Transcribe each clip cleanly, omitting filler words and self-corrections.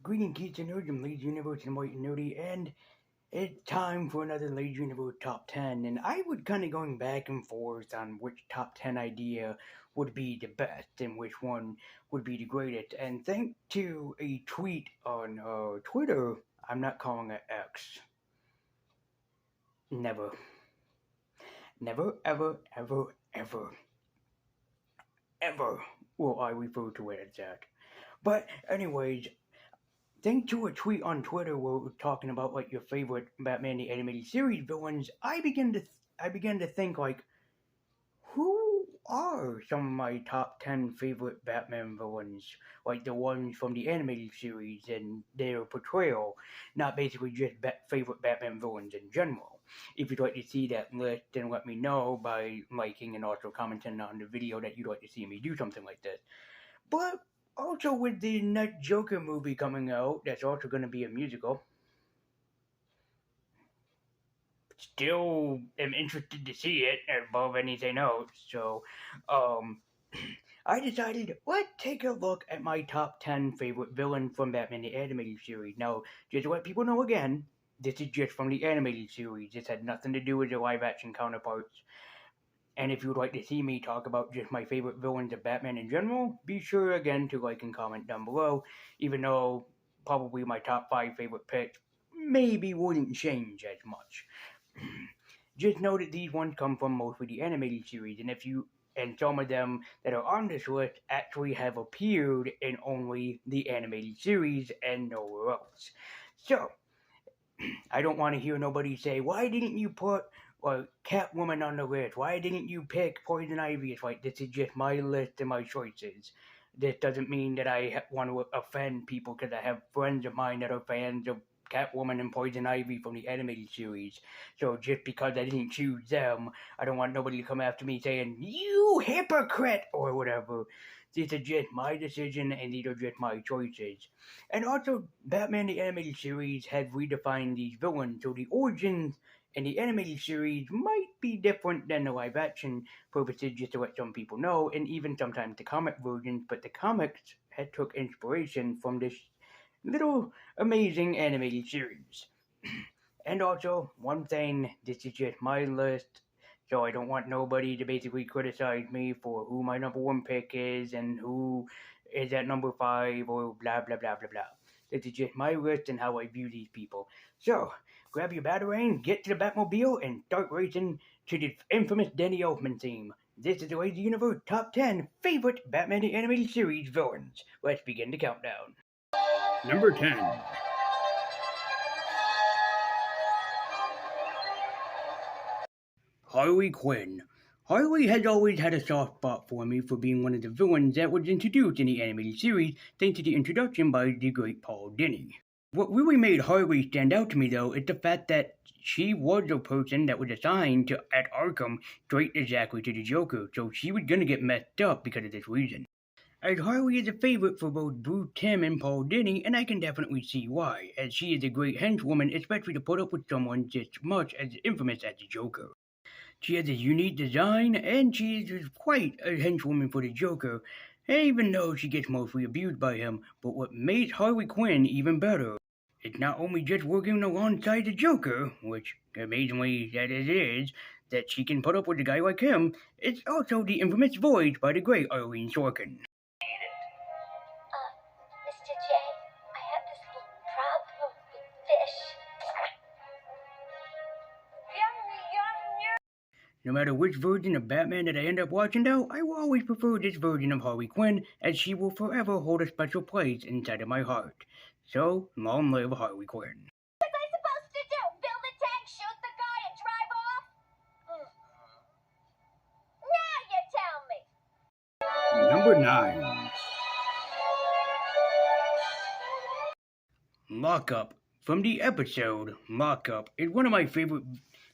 Greeting geeks and nerds, I'm Leeds Universe and White and Nerdy, and it's time for another Leeds Universe Top 10. And I was kind of going back and forth on which Top 10 idea would be the best and which one would be the greatest. And thanks to a tweet on Twitter, I'm not calling it X. Never. Never, ever, ever, ever, ever will I refer to it as that. But, anyways, thanks to a tweet on Twitter where we're talking about like your favorite Batman the Animated Series villains, I began to think like, who are some of my top 10 favorite Batman villains, like the ones from the animated series and their portrayal, not basically just favorite Batman villains in general. If you'd like to see that list, then let me know by liking and also commenting on the video that you'd like to see me do something like this. But also with the next Joker movie coming out, that's also going to be a musical. Still am interested to see it above anything else. So, um, I decided let's take a look at my top 10 favorite villains from Batman the Animated Series. Now, just to let people know again, this is just from the animated series. This had nothing to do with the live action counterparts. And if you would like to see me talk about just my favorite villains of Batman in general, be sure again to like and comment down below, even though probably my top 5 favorite picks maybe wouldn't change as much. Just know that these ones come from mostly the animated series, and some of them that are on this list actually have appeared in only the animated series and nowhere else. So, I don't want to hear nobody say, "Why didn't you put Catwoman on the list? Why didn't you pick Poison Ivy?" It's like this is just my list and my choices. This doesn't mean that I want to offend people because I have friends of mine that are fans of Catwoman and Poison Ivy from the animated series. So just because I didn't choose them, I don't want nobody to come after me saying, "You hypocrite," or whatever. This is just my decision and these are just my choices. And also, Batman the Animated Series has redefined these villains, so the origins in the animated series might be different than the live action purposes, just to let some people know, and even sometimes the comic versions, but the comics had took inspiration from this little amazing animated series. And also, one thing, this is just my list, so I don't want nobody to basically criticize me for who my number one pick is and who is at number five or blah blah blah blah blah. This is just my list and how I view these people. So, grab your Batarang, get to the Batmobile, and start racing to the infamous Danny Elfman theme. This is the Lazy Universe Top 10 Favorite Batman the Animated Series Villains. Let's begin the countdown. Number 10. Harley Quinn. Harley has always had a soft spot for me for being one of the villains that was introduced in the animated series thanks to the introduction by the great Paul Dini. What really made Harley stand out to me though is the fact that she was a person that was assigned to at Arkham straight exactly to the Joker, so she was gonna get messed up because of this reason. As Harley is a favorite for both Bruce Timm and Paul Dini, and I can definitely see why, as she is a great henchwoman, especially to put up with someone just much as infamous as the Joker. She has a unique design, and she is quite a henchwoman for the Joker, even though she gets mostly abused by him. But what makes Harley Quinn even better is not only just working alongside the Joker, which amazingly that it is, that she can put up with a guy like him, it's also the infamous voice by the great Arlene Sorkin. Mr. J, I have this little problem with fish. No matter which version of Batman that I end up watching though, I will always prefer this version of Harley Quinn, as she will forever hold a special place inside of my heart. So, long live Harley Quinn. What was I supposed to do? Build a tank, shoot the guy, and drive off? Now you tell me. Number 9. Lockup. From the episode Lockup is one of my favorite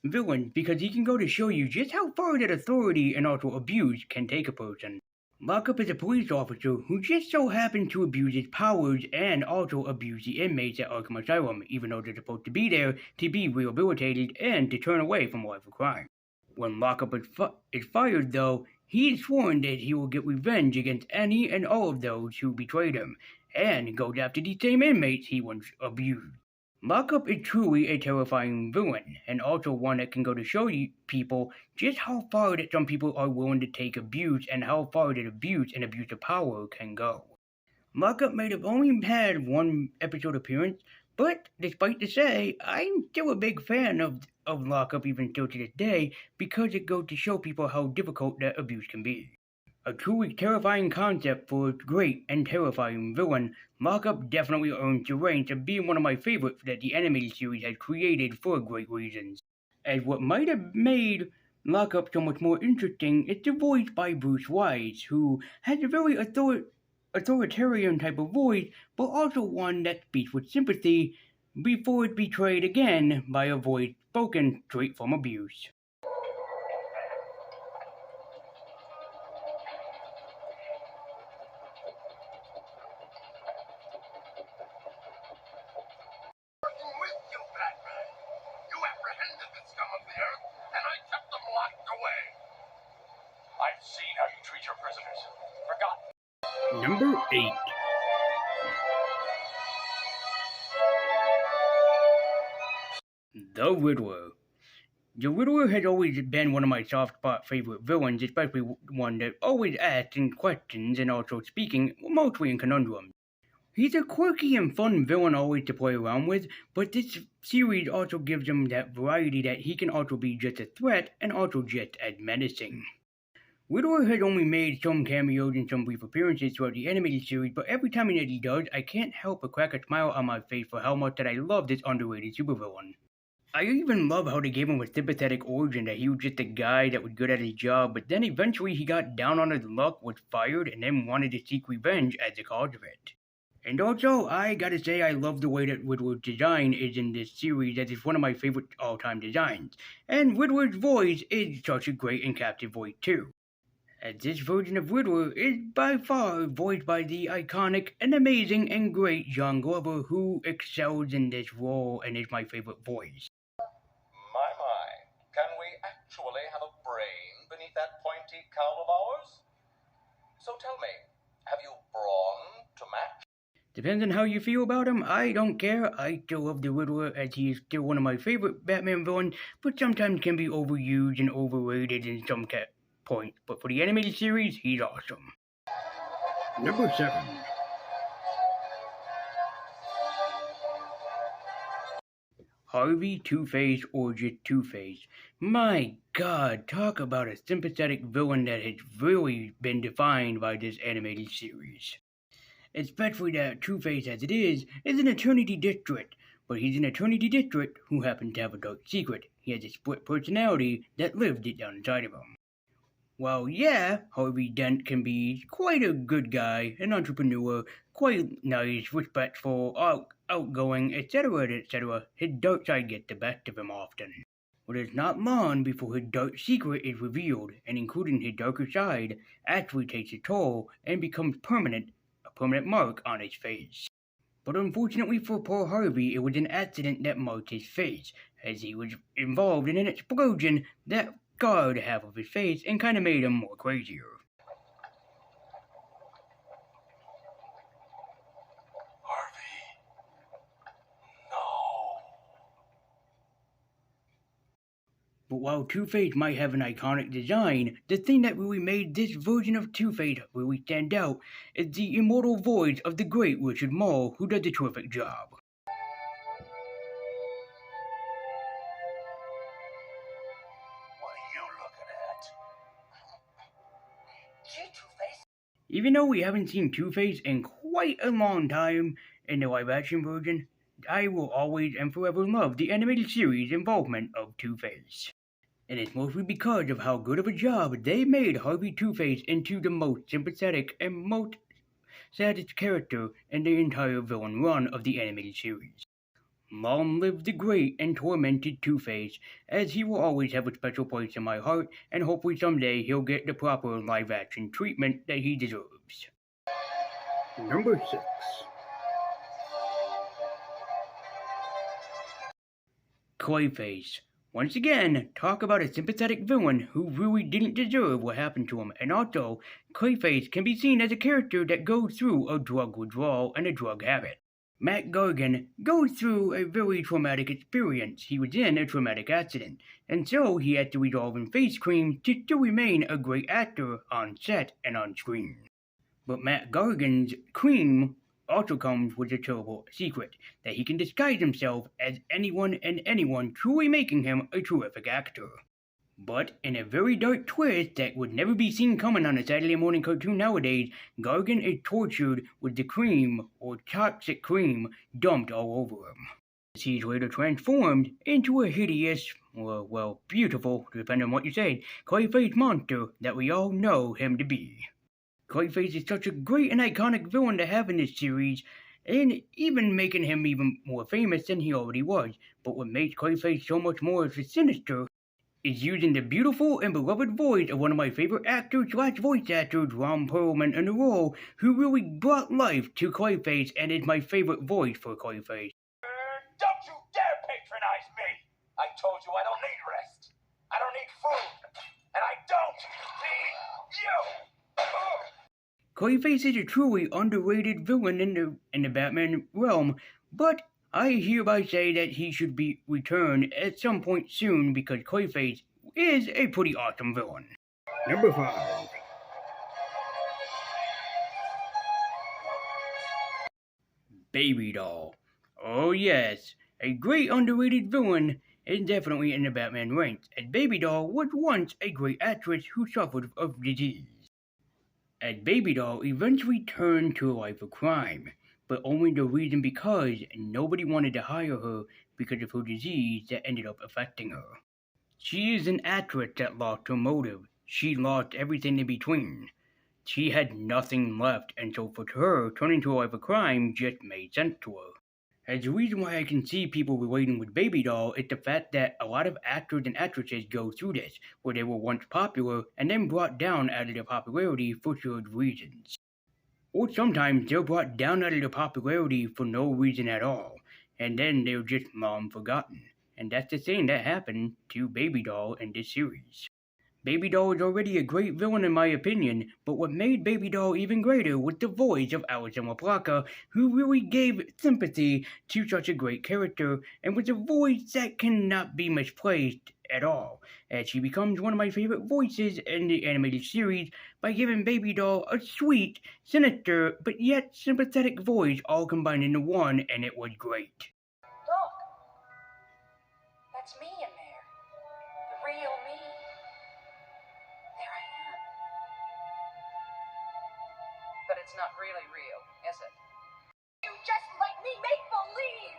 villains because he can go to show you just how far that authority and also abuse can take a person. Lockup is a police officer who just so happens to abuse his powers and also abuse the inmates at Arkham Asylum, even though they're supposed to be there to be rehabilitated and to turn away from life of crime. When Lockup is fired, though, he is sworn that he will get revenge against any and all of those who betrayed him, and goes after the same inmates he once abused. Lockup is truly a terrifying villain, and also one that can go to show people just how far that some people are willing to take abuse and how far that abuse and abuse of power can go. Lockup may have only had one episode appearance, but despite to say, I'm still a big fan of Lockup even still to this day because it goes to show people how difficult that abuse can be. A truly terrifying concept for a great and terrifying villain, Lockup definitely earns the rank of being one of my favorites that the animated series has created for great reasons. As what might have made Lockup so much more interesting is the voice by Bruce Wise, who has a very authoritarian type of voice, but also one that speaks with sympathy before it's betrayed again by a voice spoken straight from abuse. Working with you, Batman. You apprehended the scum of the earth, and I kept them locked away. I've seen how you treat your prisoners. Forgotten. Number 8. The Riddler. The Riddler has always been one of my soft spot favorite villains, especially one that always asks questions and also speaking, mostly in conundrums. He's a quirky and fun villain always to play around with, but this series also gives him that variety that he can also be just a threat and also just as menacing. Riddler has only made some cameos and some brief appearances throughout the animated series, but every time that he does, I can't help but crack a smile on my face for how much that I love this underrated supervillain. I even love how they gave him a sympathetic origin that he was just a guy that was good at his job, but then eventually he got down on his luck, was fired, and then wanted to seek revenge as the cause of it. And also, I gotta say I love the way that Riddler's design is in this series, as it's one of my favorite all-time designs. And Riddler's voice is such a great and captive voice too, as this version of Riddler is by far voiced by the iconic and amazing and great John Glover, who excels in this role and is my favorite voice. My. Can we actually have a brain beneath that pointy cowl of ours? So tell me, have you brawn to match? Depends on how you feel about him, I don't care. I still love the Riddler as he is still one of my favorite Batman villains, but sometimes can be overused and overrated in some points. But for the animated series, he's awesome. Number 7. Harvey Two-Face or just Two-Face. My god, talk about a sympathetic villain that has really been defined by this animated series. Especially that Two-Face as it is an Eternity District, but he's an Eternity District who happens to have a dark secret. He has a split personality that lives deep down inside of him. While yeah, Harvey Dent can be quite a good guy, an entrepreneur, quite nice, respectful, outgoing, etc., his dark side gets the best of him often. But it's not long before his dark secret is revealed, and including his darker side actually takes a toll and becomes permanent mark on his face. But unfortunately for poor Harvey, it was an accident that marked his face, as he was involved in an explosion that scarred half of his face and kinda made him more crazier. Harvey. No. But while Two-Face might have an iconic design, the thing that really made this version of Two-Face really stand out is the immortal voice of the great Richard Mall, who does a terrific job. What are you looking at? Gee, Two-Face. Even though we haven't seen Two-Face in quite a long time in the live-action version, I will always and forever love the animated series involvement of Two-Face. And it's mostly because of how good of a job they made Harvey Two-Face into the most sympathetic and most saddest character in the entire villain run of the animated series. Long live the great and tormented Two-Face, as he will always have a special place in my heart, and hopefully someday he'll get the proper live-action treatment that he deserves. Number 6. Clayface. Once again, talk about a sympathetic villain who really didn't deserve what happened to him, and also, Clayface can be seen as a character that goes through a drug withdrawal and a drug habit. Matt Gargan goes through a very traumatic experience. He was in a traumatic accident, and so he had to resolve in face cream to still remain a great actor on set and on screen. But Matt Gargan's cream also comes with a terrible secret, that he can disguise himself as anyone and anyone, truly making him a terrific actor. But in a very dark twist that would never be seen coming on a Saturday morning cartoon nowadays, Gargan is tortured with the cream, or toxic cream, dumped all over him. He's later transformed into a hideous, well, beautiful, depending on what you say, Clayface monster that we all know him to be. Clayface is such a great and iconic villain to have in this series, and even making him even more famous than he already was. But what makes Clayface so much more sinister is using the beautiful and beloved voice of one of my favorite actors/voice actors, Ron Perlman, in the role, who really brought life to Clayface and is my favorite voice for Clayface. Don't you dare patronize me! I told you I don't need rest. I don't need food. And I don't need you! Clayface is a truly underrated villain in the Batman realm, but I hereby say that he should be returned at some point soon because Clayface is a pretty awesome villain. Number 5. Baby Doll. Oh yes, a great underrated villain is definitely in the Batman ranks, as Baby Doll was once a great actress who suffered of disease. As Baby Doll eventually turned to a life of crime, but only the reason because nobody wanted to hire her because of her disease that ended up affecting her. She is an actress that lost her motive. She lost everything in between. She had nothing left, and so for her, turning to a life of crime just made sense to her. As the reason why I can see people relating with Baby Doll is the fact that a lot of actors and actresses go through this, where they were once popular and then brought down out of their popularity for certain reasons. Or sometimes they're brought down out of their popularity for no reason at all, and then they're just long forgotten. And that's the thing that happened to Baby Doll in this series. Baby Doll is already a great villain in my opinion, but what made Baby Doll even greater was the voice of Alison LaPlaca, who really gave sympathy to such a great character, and with a voice that cannot be misplaced at all, as she becomes one of my favorite voices in the animated series by giving Baby Doll a sweet, sinister, but yet sympathetic voice all combined into one, and it was great. Look, that's me in there, the real me. There I am. But it's not really real, is it? You just let me make believe!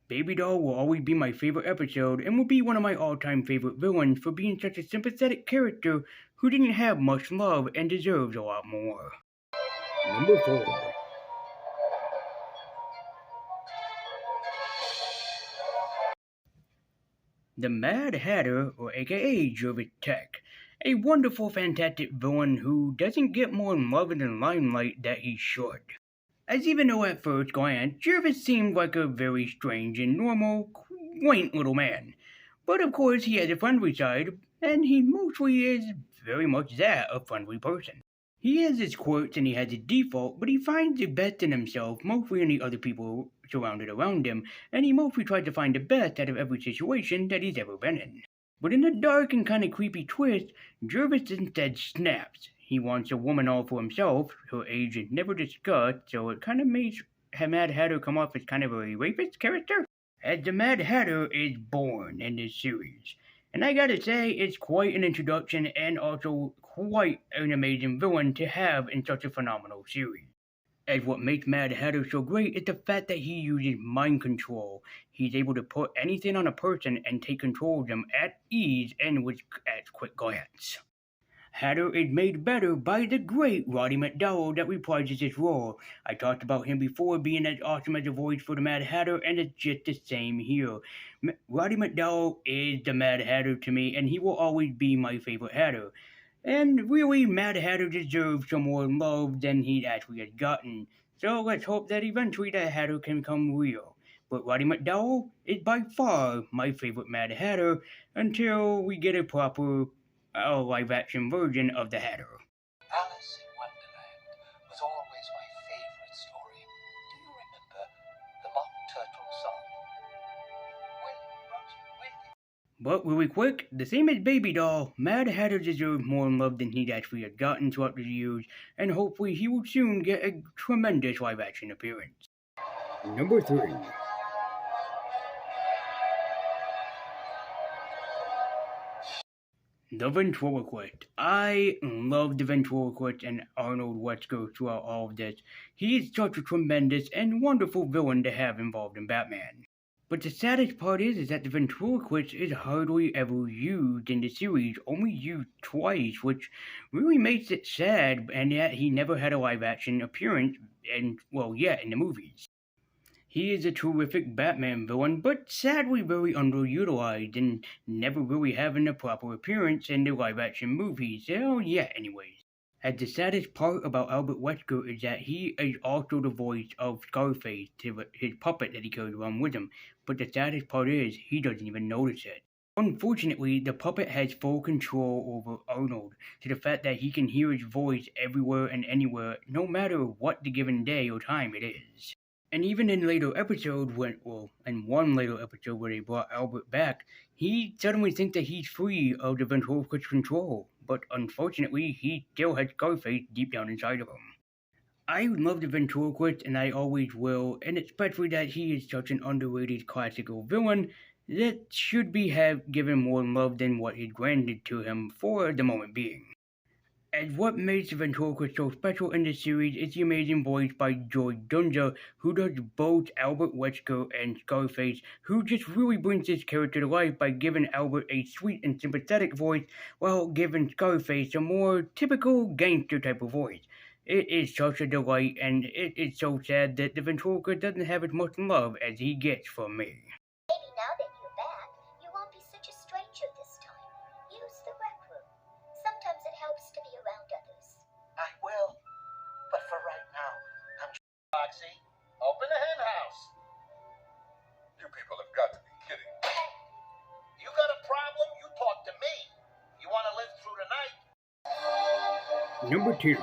Baby Doll will always be my favorite episode and will be one of my all-time favorite villains for being such a sympathetic character who didn't have much love and deserves a lot more. Number 4. The Mad Hatter, or aka Jervis Tech, a wonderful, fantastic villain who doesn't get more love in the limelight that he should. As even though at first glance, Jervis seemed like a very strange and normal, quaint little man. But of course he has a friendly side, and he mostly is very much that, a friendly person. He has his quirks and he has his default, but he finds the best in himself, mostly in the other people surrounded around him, and he mostly tries to find the best out of every situation that he's ever been in. But in a dark and kind of creepy twist, Jervis instead snaps. He wants a woman all for himself. Her age is never discussed, so it kind of makes Mad Hatter come off as kind of a rapist character. As the Mad Hatter is born in this series. And I gotta say, it's quite an introduction and also quite an amazing villain to have in such a phenomenal series. As what makes Mad Hatter so great is the fact that he uses mind control. He's able to put anything on a person and take control of them at ease and with at quick glance. Hatter is made better by the great Roddy McDowall that reprises his role. I talked about him before being as awesome as a voice for the Mad Hatter, and it's just the same here. Roddy McDowall is the Mad Hatter to me, and he will always be my favorite Hatter. And really, Mad Hatter deserves some more love than he actually has gotten. So let's hope that eventually the Hatter can come real. But Roddy McDowell is by far my favorite Mad Hatter until we get a proper live action version of the Hatter. Alice in Wonderland was always my favorite story. Do you remember the Mock Turtle song? Will, Rosie, will you? But really quick, the same as Baby Doll, Mad Hatter deserves more love than he actually has gotten throughout the years, and hopefully he will soon get a tremendous live action appearance. Number 3. The Ventriloquist. I love the Ventriloquist and Arnold Wesker throughout all of this. He is such a tremendous and wonderful villain to have involved in Batman. But the saddest part is that the ventriloquist is hardly ever used in the series, only used twice, which really makes it sad, and yet he never had a live-action appearance, in the movies. He is a terrific Batman villain, but sadly very underutilized, and never really having a proper appearance in the live-action movies, anyways. And the saddest part about Albert Wesker is that he is also the voice of Scarface, his puppet that he carries around with him. But the saddest part is, he doesn't even notice it. Unfortunately, the puppet has full control over Arnold, to the fact that he can hear his voice everywhere and anywhere, no matter what the given day or time it is. And even in later episodes, in one later episode where they brought Albert back, he suddenly thinks that he's free of the ventriloquist control, but unfortunately, he still has Scarface deep down inside of him. I love the ventriloquist, and I always will, and especially that he is such an underrated classical villain that should be given more love than what is granted to him for the moment being. And what makes the ventriloquist so special in this series is the amazing voice by Joy Dunza, who does both Albert Wesker and Scarface, who just really brings this character to life by giving Albert a sweet and sympathetic voice, while giving Scarface a more typical gangster type of voice. It is such a delight, and it is so sad that the ventriloquist doesn't have as much love as he gets from me. Maybe now that you're back, you won't be such a stranger this time. Use the rec room. Sometimes it helps to be around others. I will. But for right now, I'm... Foxy, open the hen house. You people have got to be kidding. You got a problem? You talk to me. You want to live through the night? Number 2.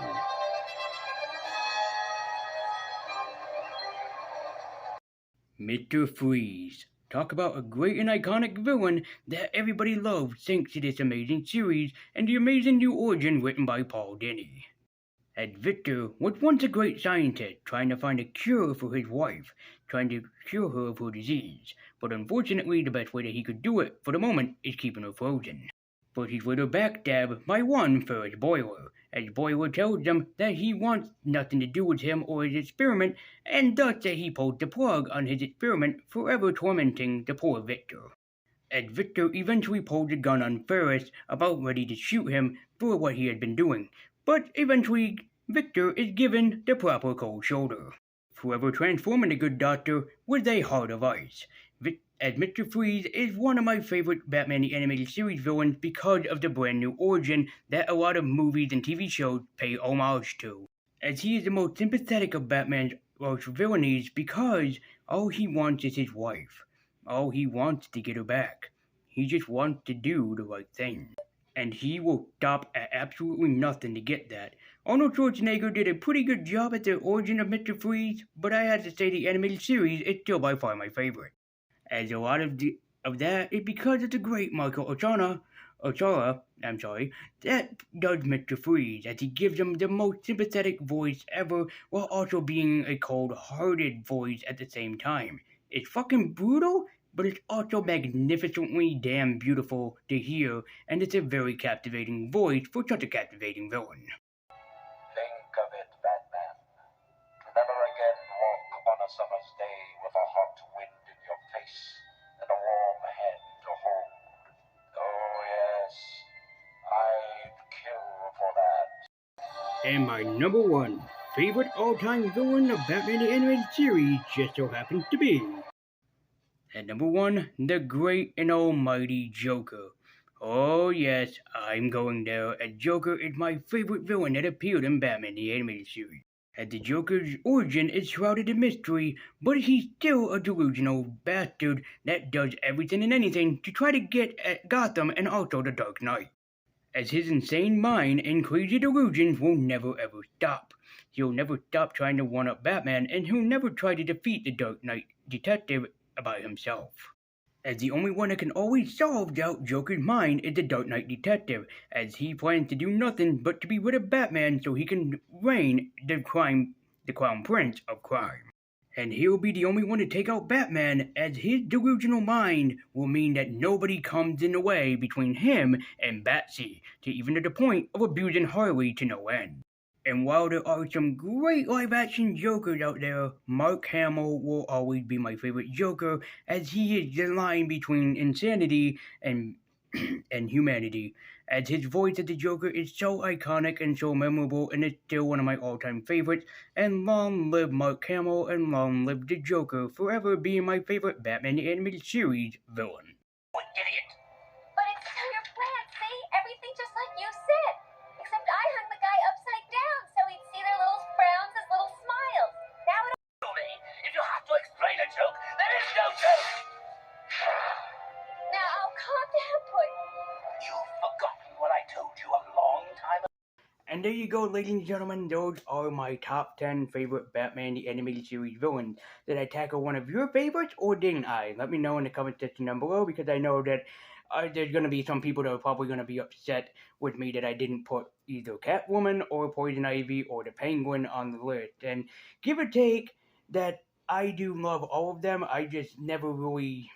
Mr. Freeze. Talk about a great and iconic villain that everybody loves thanks to this amazing series and the amazing new origin written by Paul Dini. As Victor was once a great scientist trying to find a cure for his wife, trying to cure her of her disease, but unfortunately the best way that he could do it for the moment is keeping her frozen. But he's later backstabbed by one Ferris Boiler, as Boiler tells them that he wants nothing to do with him or his experiment, and thus that he pulled the plug on his experiment, forever tormenting the poor Victor. As Victor eventually pulls the gun on Ferris, about ready to shoot him for what he had been doing, but eventually Victor is given the proper cold shoulder, forever transforming the good doctor with a heart of ice. As Mr. Freeze is one of my favorite Batman the Animated Series villains because of the brand new origin that a lot of movies and TV shows pay homage to. As he is the most sympathetic of Batman's arch villainies because all he wants is his wife. All he wants to get her back. He just wants to do the right thing. And he will stop at absolutely nothing to get that. Arnold Schwarzenegger did a pretty good job at the origin of Mr. Freeze, but I have to say the animated series is still by far my favorite. As a lot of that is because of the great Michael Oshara, that does Mr. Freeze, as he gives him the most sympathetic voice ever, while also being a cold-hearted voice at the same time. It's fucking brutal, but it's also magnificently damn beautiful to hear, and it's a very captivating voice for such a captivating villain. Think of it, Batman. To never again walk on a summer's day with a hot wind in your face and a warm hand to hold. Oh yes, I'd kill for that. And my number 1 favorite all-time villain of Batman the Animated Series just so happens to be... At number 1, the great and almighty Joker. Oh, yes, I'm going there, as Joker is my favorite villain that appeared in Batman the Animated Series. As the Joker's origin is shrouded in mystery, but he's still a delusional bastard that does everything and anything to try to get at Gotham and also the Dark Knight. As his insane mind and crazy delusions will never ever stop. He'll never stop trying to one up Batman, and he'll never try to defeat the Dark Knight detective by himself. As the only one that can always solve doubt Joker's mind is the Dark Knight detective, as he plans to do nothing but to be rid of Batman so he can reign the crown prince of crime. And he'll be the only one to take out Batman, as his delusional mind will mean that nobody comes in the way between him and Batsy, to even to the point of abusing Harley to no end. And while there are some great live-action Jokers out there, Mark Hamill will always be my favorite Joker, as he is the line between insanity and and humanity, as his voice as the Joker is so iconic and so memorable and is still one of my all-time favorites, and long live Mark Hamill and long live the Joker, forever being my favorite Batman the Animated Series villain. Oh, idiot! But it's still your plan, see? Everything just like you said. Except I hung the guy upside down so he'd see their little frowns as little smiles. Now it To me, if you have to explain a joke, there is no joke! Now, calm down, Puddin'. You've forgotten what I told you a long time ago. And there you go, ladies and gentlemen. Those are my top 10 favorite Batman the Animated Series villains. Did I tackle one of your favorites, or didn't I? Let me know in the comment section down below, because I know that there's going to be some people that are probably going to be upset with me that I didn't put either Catwoman or Poison Ivy or the Penguin on the list. And give or take that I do love all of them, I just never really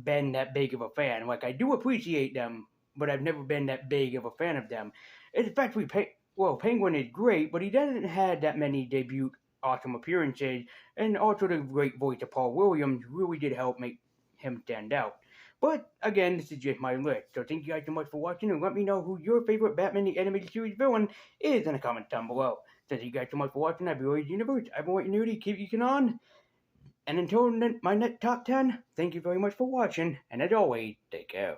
been that big of a fan. Like, I do appreciate them, but I've never been that big of a fan of them. Especially, Penguin is great, but he doesn't have that many debut awesome appearances, and also the great voice of Paul Williams really did help make him stand out. But again, this is just my list, so thank you guys so much for watching, and let me know who your favorite Batman the Animated Series villain is in the comments down below. So thank you guys so much for watching. I've been Roy's Universe. I've been waiting to keep you on. And until my next top 10, thank you very much for watching, and as always, take care.